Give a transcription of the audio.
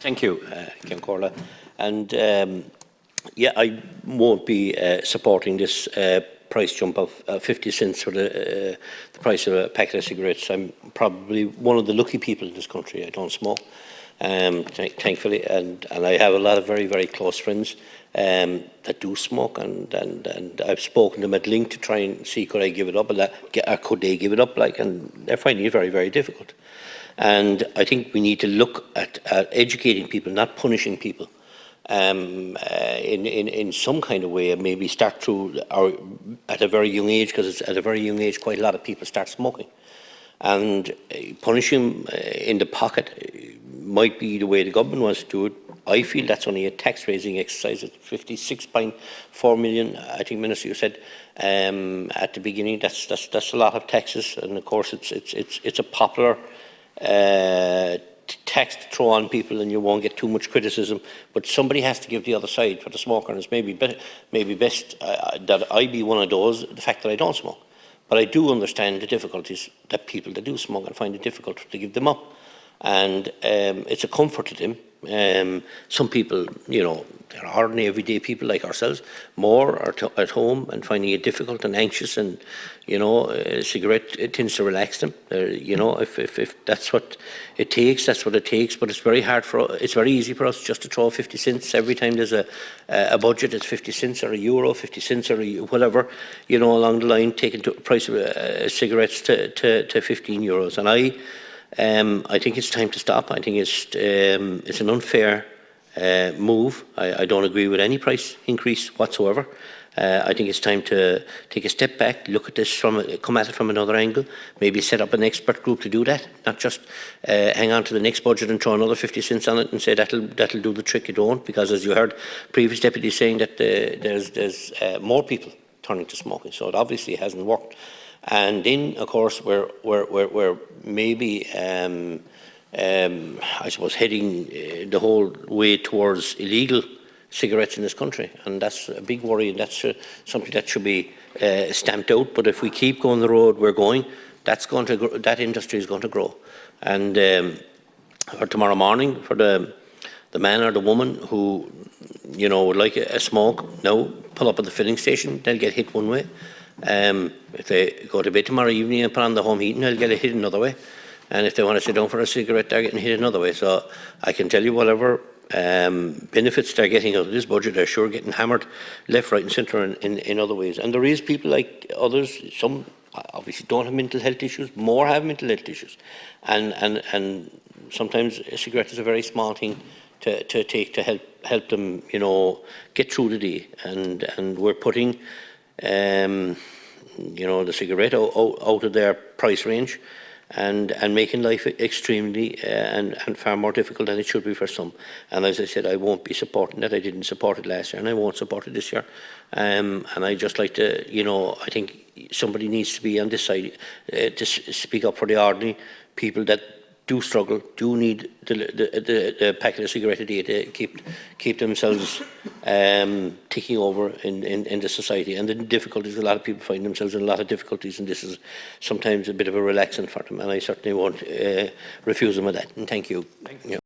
Thank you, Cian Corla. And yeah, I won't be supporting this price jump of 50 cents for the price of a packet of cigarettes. I'm probably one of the lucky people in this country. I don't smoke, thankfully, and I have a lot of very, very close friends that do smoke, and I've spoken to them at length to try and see could I give it up, or could they give it up, and they're finding it very, very difficult. And I think we need to look at educating people, not punishing people. In some kind of way, maybe start through at a very young age, because at a very young age quite a lot of people start smoking, and punishing them in the pocket might be the way the government wants to do it. I feel that's only a tax raising exercise at 56.4 million. I think, Minister, you said at the beginning that's a lot of taxes, and of course it's a popular tax to throw on people, and you won't get too much criticism. But somebody has to give the other side for the smoker, and it's maybe best that I be one of those. The fact that I don't smoke, but I do understand the difficulties that people that do smoke and find it difficult to give them up, and it's a comfort to them. Some people, you know, they're ordinary everyday people like ourselves, more are at home and finding it difficult and anxious, and you know, a cigarette, it tends to relax them. You know, if that's what it takes, that's what it takes. But it's very hard it's very easy for us just to throw 50 cents every time there's a budget. It's 50 cents or €1, 50 cents or whatever, you know, along the line, taking the price of cigarettes to €15. And I think it's time to stop. I think it's an unfair move. I don't agree with any price increase whatsoever. I think it's time to take a step back, look at this come at it from another angle, maybe set up an expert group to do that, not just hang on to the next budget and throw another 50 cents on it and say that'll do the trick. You don't, because as you heard previous deputies saying that there's more people turning to smoking, so it obviously hasn't worked. And then, of course, we're maybe, I suppose, heading the whole way towards illegal cigarettes in this country, and that's a big worry, and that's something that should be stamped out. But if we keep going the road we're going, that industry is going to grow. And for tomorrow morning, for the man or the woman who, you know, would like a smoke, now pull up at the filling station, they'll get hit one way. If they go to bed tomorrow evening and put on the home heating, they'll get hit another way. And if they want to sit down for a cigarette, they're getting hit another way. So I can tell you, whatever benefits they're getting out of this budget, they're sure getting hammered left, right and centre in other ways. And there is people like others, some obviously don't have mental health issues, more have mental health issues. And sometimes a cigarette is a very small thing to take to help them, you know, get through the day. And we're putting you know, the cigarette out of their price range, and making life extremely and far more difficult than it should be for some. And as I said, I won't be supporting that. I didn't support it last year, and I won't support it this year. And I just like to, you know, I think somebody needs to be on this side to speak up for the ordinary people that do struggle, do need the packet of cigarette a day to keep themselves ticking over in the society. And the difficulties, a lot of people find themselves in a lot of difficulties, and this is sometimes a bit of a relaxant for them, and I certainly won't refuse them of that. And thank you. Thank you.